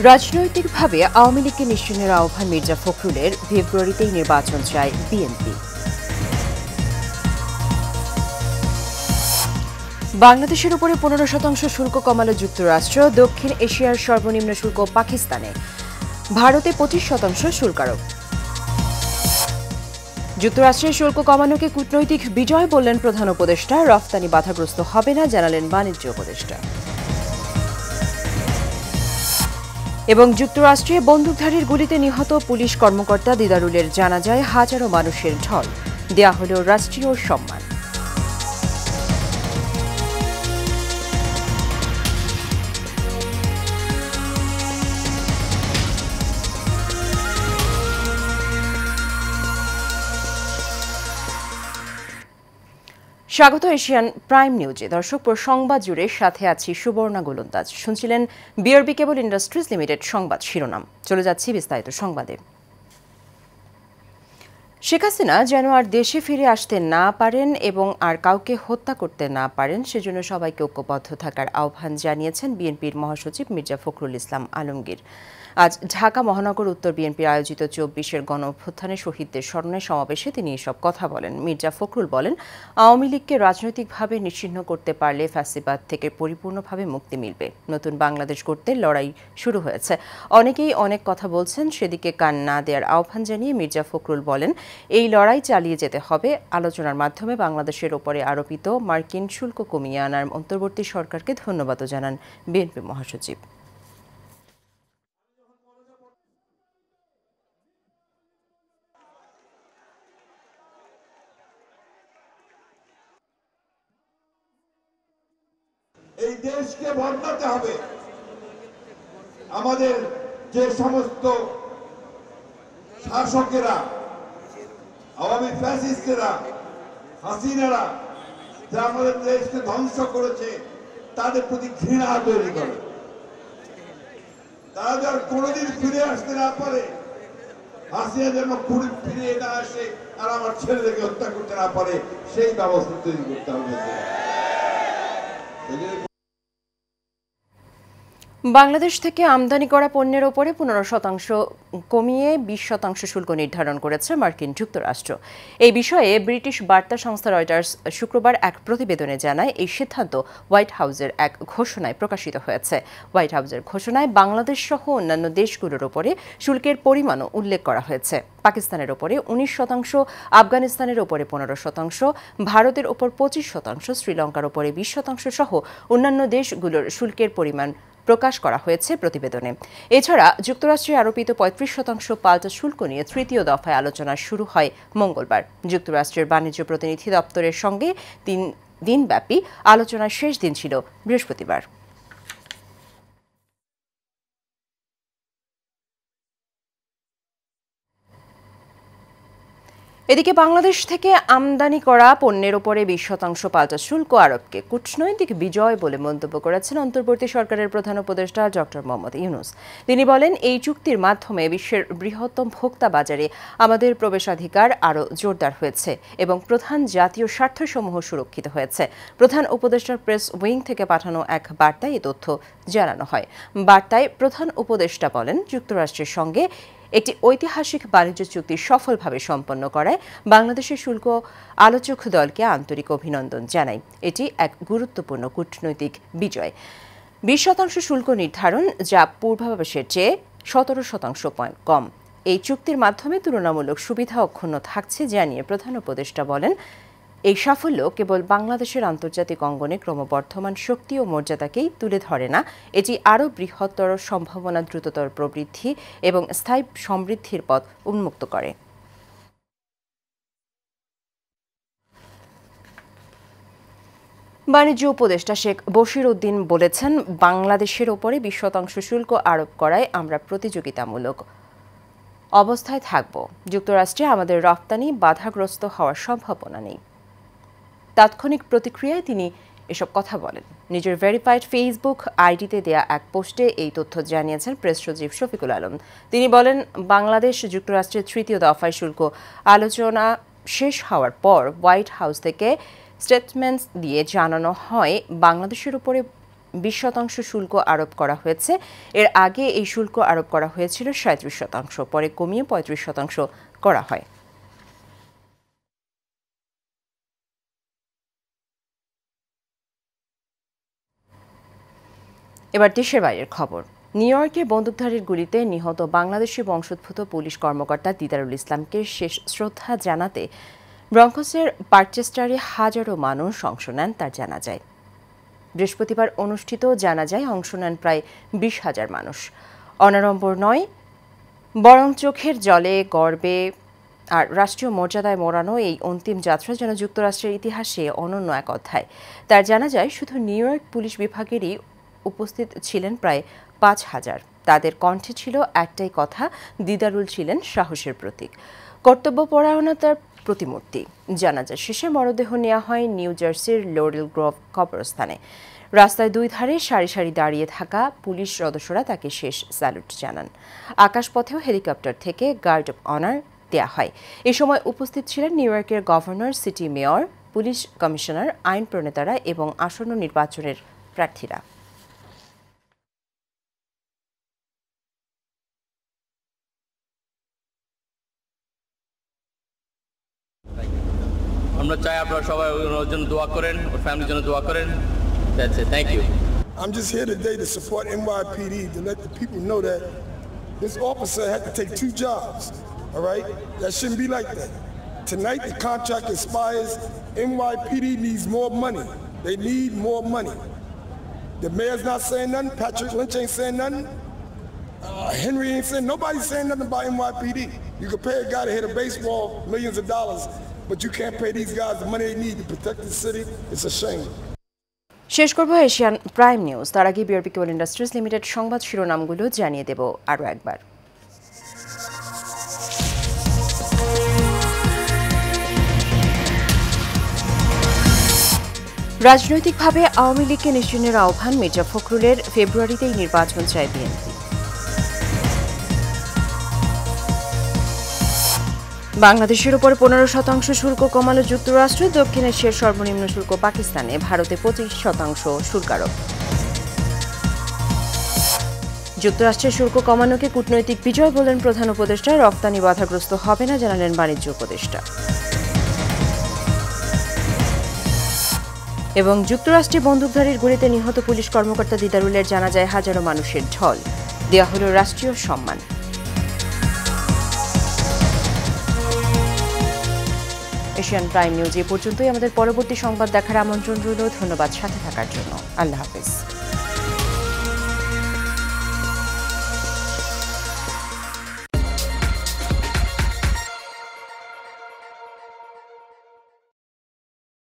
রাজনৈতিকভাবে আওয়ামী লীগকে নিশ্চিহ্নের আহ্বান মির্জা ফখরুলের, ফেব্রুয়ারিতেই নির্বাচন চায় বিএনপি। বাংলাদেশের উপরে 15% শুল্ক কমালো যুক্তরাষ্ট্র, দক্ষিণ এশিয়ার সর্বনিম্ন শুল্ক পাকিস্তানে, ভারতে 25% শুল্ক আরোপ। যুক্তরাষ্ট্রের শুল্ক কমানোকে কূটনৈতিক বিজয় বললেন প্রধান উপদেষ্টা, রফতানি বাধাগ্রস্ত হবে না জানালেন বাণিজ্য উপদেষ্টা। এবং যুক্তরাষ্ট্রে বন্দুকধারীর গুলিতে নিহত পুলিশ কর্মকর্তা দিদারুলের জানাজায় হাজারো মানুষের ঢল, দেয়া হল রাষ্ট্রীয় সম্মান। স্বাগত এশিয়ান প্রাইম নিউজে। দর্শক, সংবাদ জুড়ে সাথে আছি সুবর্ণা গোলন্দাজ। শুনছিলেন বিআরবি কেবল ইন্ডাস্ট্রিজ লিমিটেড সংবাদ শিরোনাম। চলে যাচ্ছি বিস্তারিত সংবাদে। শেখ হাসিনা যেন আর দেশে ফিরে আসতে না পারেন এবং আর কাউকে হত্যা করতে না পারেন, সেজন্য সবাইকে ঐক্যবদ্ধ থাকার আহ্বান জানিয়েছেন বিএনপির মহাসচিব মির্জা ফখরুল ইসলাম আলমগীর। আজ ঢাকা মহানগর উত্তর বিএনপির আয়োজিত 24-এর গণ অভ্যুত্থানে শহীদদের স্মরণে সমাবেশে তিনি এসব কথা বলেন। মির্জা ফখরুল বলেন, আওয়ামী লীগকে রাজনৈতিকভাবে নিশ্চিহ্ন করতে পারলে ফ্যাসিবাদ থেকে পরিপূর্ণভাবে মুক্তি মিলবে। নতুন বাংলাদেশ গড়তে লড়াই শুরু হয়েছে। অনেকেই অনেক কথা বলছেন, সেদিকে কান না দেওয়ার আহ্বান জানিয়ে মির্জা ফখরুল বলেন, এই লড়াই চালিয়ে যেতে হবে। আলোচনার মাধ্যমে বাংলাদেশের ওপরে আরোপিত মার্কিন শুল্ক কমিয়ে আনার অন্তর্বর্তী সরকারকে ধন্যবাদও জানান বিএনপি মহাসচিব। এই দেশকে বদলাতে হবে। আমাদের যে সমস্ত শাসকেরা, আওয়ামী ফ্যাসিস্টেরা, হাসিনারা যা আমাদের দেশকে ধ্বংস করেছে, তাদের প্রতি ঘৃণা তৈরি করে। তারা যেন কোনোদিন ফিরে আসতে না পারে, হাসিনা যেন ফিরে না আসে আর আমার ছেলেদেরকে হত্যা করতে না পারে, সেই ব্যবস্থা তৈরি করতে হবে। বাংলাদেশ থেকে আমদানি করা পণ্যের ওপরে 15% কমিয়ে 20% শুল্ক নির্ধারণ করেছে মার্কিন যুক্তরাষ্ট্র। এই বিষয়ে ব্রিটিশ বার্তা সংস্থা রয়টার্স শুক্রবার এক প্রতিবেদনে জানায়, এই সিদ্ধান্ত হোয়াইট হাউসের এক ঘোষণায় প্রকাশিত হয়েছে। হোয়াইট হাউসের ঘোষণায় বাংলাদেশ সহ অন্যান্য দেশগুলোর ওপরে শুল্কের পরিমাণও উল্লেখ করা হয়েছে। পাকিস্তানের ওপরে 19%, আফগানিস্তানের ওপরে 15%, ভারতের ওপর 25%, শ্রীলঙ্কার ওপরে 20% সহ অন্যান্য দেশগুলোর শুল্কের পরিমাণ প্রকাশ করা হয়েছে প্রতিবেদনে। এছাড়া যুক্তরাষ্ট্রে আরোপিত 35% পাল্টা শুল্ক নিয়ে তৃতীয় দফায় আলোচনা শুরু হয় মঙ্গলবার। যুক্তরাষ্ট্রের বাণিজ্য প্রতিনিধি দপ্তরের সঙ্গে 3 দিনব্যাপী আলোচনার শেষ দিন ছিল বৃহস্পতিবার। এদিকে বাংলাদেশ থেকে আমদানি করা পণ্যের ওপরে 20% পাল্টা শুল্ক আরোপকে কূটনৈতিক বিজয় বলে মন্তব্য করেছেন অন্তর্বর্তী সরকারের প্রধান উপদেষ্টা ডক্টর মোহাম্মদ ইউনূস। তিনি বলেন, এই চুক্তির মাধ্যমে বিশ্বের বৃহত্তম ভোক্তা বাজারে আমাদের প্রবেশাধিকার আরও জোরদার হয়েছে এবং প্রধান জাতীয় স্বার্থসমূহ সুরক্ষিত হয়েছে। প্রধান উপদেষ্টার প্রেস উইং থেকে পাঠানো এক বার্তায় এই তথ্য জানানো হয়। বার্তায় প্রধান উপদেষ্টা বলেন, যুক্তরাষ্ট্রের সঙ্গে একটি ঐতিহাসিক বাণিজ্য চুক্তি সফলভাবে সম্পন্ন করায় বাংলাদেশের শুল্ক আলোচক দলকে আন্তরিক অভিনন্দন জানাই। এটি এক গুরুত্বপূর্ণ কূটনৈতিক বিজয়। 20% শুল্ক নির্ধারণ, যা পূর্বাভাসের চেয়ে 17% পয়েন্ট কম। এই চুক্তির মাধ্যমে তুলনামূলক সুবিধা অক্ষুণ্ণ থাকছে জানিয়ে প্রধান উপদেষ্টা বলেন, এই সাফল্য কেবল বাংলাদেশের আন্তর্জাতিক অঙ্গনে ক্রমবর্ধমান শক্তি ও মর্যাদাকেই তুলে ধরে না, এটি আরও বৃহত্তর সম্ভাবনা, দ্রুততর প্রবৃদ্ধি এবং স্থায়ী সমৃদ্ধির পথ উন্মুক্ত করে। বাণিজ্য উপদেষ্টা শেখ বশির উদ্দিন বলেছেন, বাংলাদেশের ওপরে 20% শুল্ক আরোপ করায় আমরা প্রতিযোগিতামূলক অবস্থায় থাকব। যুক্তরাষ্ট্রে আমাদের রপ্তানি বাধাগ্রস্ত হওয়ার সম্ভাবনা নেই। তাৎক্ষণিক প্রতিক্রিয়ায় তিনি এসব কথা বলেন। নিজের ভেরিফাইড ফেসবুক আইডিতে দেয়া এক পোস্টে এই তথ্য জানিয়েছেন প্রেস সচিব শফিকুল আলম। তিনি বলেন, বাংলাদেশ যুক্তরাষ্ট্রের তৃতীয় দফায় শুল্ক আলোচনা শেষ হওয়ার পর হোয়াইট হাউস থেকে স্টেটমেন্টস দিয়ে জানানো হয়, বাংলাদেশের উপরে 20% শুল্ক আরোপ করা হয়েছে। এর আগে এই শুল্ক আরোপ করা হয়েছিল 37%, পরে কমিয়ে 35% করা হয়। এবার দেশের বাইরের খবর। নিউ ইয়র্কে বন্দুকধারীর গুলিতে নিহত বাংলাদেশি বংশোদ্ভূত পুলিশ কর্মকর্তা দিদারুল ইসলামকে শেষ শ্রদ্ধা জানাতে ব্রঙ্কসের পারচেস্টারে হাজারো মানুষ অংশ নেন তার জানাজায়। বৃহস্পতিবার অনুষ্ঠিত জানাজায় অংশ নেন প্রায় 20,000 মানুষ। অনাড়ম্বর নয়, বরং চোখের জলে গর্বে আর রাষ্ট্রীয় মর্যাদায় মোড়ানো এই অন্তিম যাত্রা যেন যুক্তরাষ্ট্রের ইতিহাসে অনন্য এক অধ্যায়। তার জানাজায় শুধু নিউ ইয়র্ক পুলিশ বিভাগেরই উপস্থিত ছিলেন প্রায় 5,000। তাদের কণ্ঠে ছিল একটাই কথা, দিদারুল ছিলেন সাহসের প্রতীক, কর্তব্যপরায়ণতার প্রতিমূর্তি। জানাজা শেষে মরদেহ নেওয়া হয় নিউ জার্সির লরেল গ্রোভ কবরস্থানে। রাস্তায় দুই ধারে সারি সারি দাঁড়িয়ে থাকা পুলিশ সদস্যরা তাকে শেষ স্যালুট জানান। আকাশপথেও হেলিকপ্টার থেকে গার্ড অব অনার দেয়া হয়। এ সময় উপস্থিত ছিলেন নিউ ইয়র্কের governor, city mayor, police commissioner, আইন প্রণেতারা এবং আসন্ন নির্বাচনের প্রার্থীরা। আমরা চাই আপনারা সবাই ওর জন্য দোয়া করেন, ওর ফ্যামিলির জন্য দোয়া করেন। That's it. Thank you. I'm just here today to support NYPD, to let the people know that this officer had to take 2 jobs, all right? That shouldn't be like that. Tonight the contract expires. NYPD needs more money. They need more money. The mayor's not saying nothing. Patrick Lynch ain't saying nothing. Henry ain't saying, nobody's saying nothing about NYPD. You can pay a guy to hit a baseball millions of dollars, but you can't pay these guys the money they need to protect the city. It's a shame. শেষ করব Asian prime news. তার আগে BRP কেবল industries limited সংবাদ শিরোনামগুলো জানিয়ে দেব আরও একবার। রাজনৈতিকভাবে আওয়ামী লীগকে নিশ্চিহ্নের আহ্বান, মির্জা ফখরুলের। ফেব্রুয়ারিতেই নির্বাচন চায় বিএনপি। বাংলাদেশের উপর 15% শুল্ক কমালো যুক্তরাষ্ট্র। দক্ষিণ এশিয়ার সর্বনিম্ন শুল্ক পাকিস্তানে, ভারতে 25% শুল্ক আরোপ। যুক্তরাষ্ট্রের শুল্ক কমানোকে কূটনৈতিক বিজয় বললেন প্রধান উপদেষ্টা। রফতানি বাধাগ্রস্ত হবে না জানালেন বাণিজ্য উপদেষ্টা। এবং যুক্তরাষ্ট্রে বন্দুকধারীর গুলিতে নিহত পুলিশ কর্মকর্তা দিদারুলের জানাজায় হাজারো মানুষের ঢল, দেওয়া হল রাষ্ট্রীয় সম্মান। এশিয়ান প্রাইম নিউজ এ পর্যন্তই। আমাদের পরবর্তী সংবাদ দেখার আমন্ত্রণ রইল। ধন্যবাদ সাথে থাকার জন্য। আল্লাহ হাফেজ।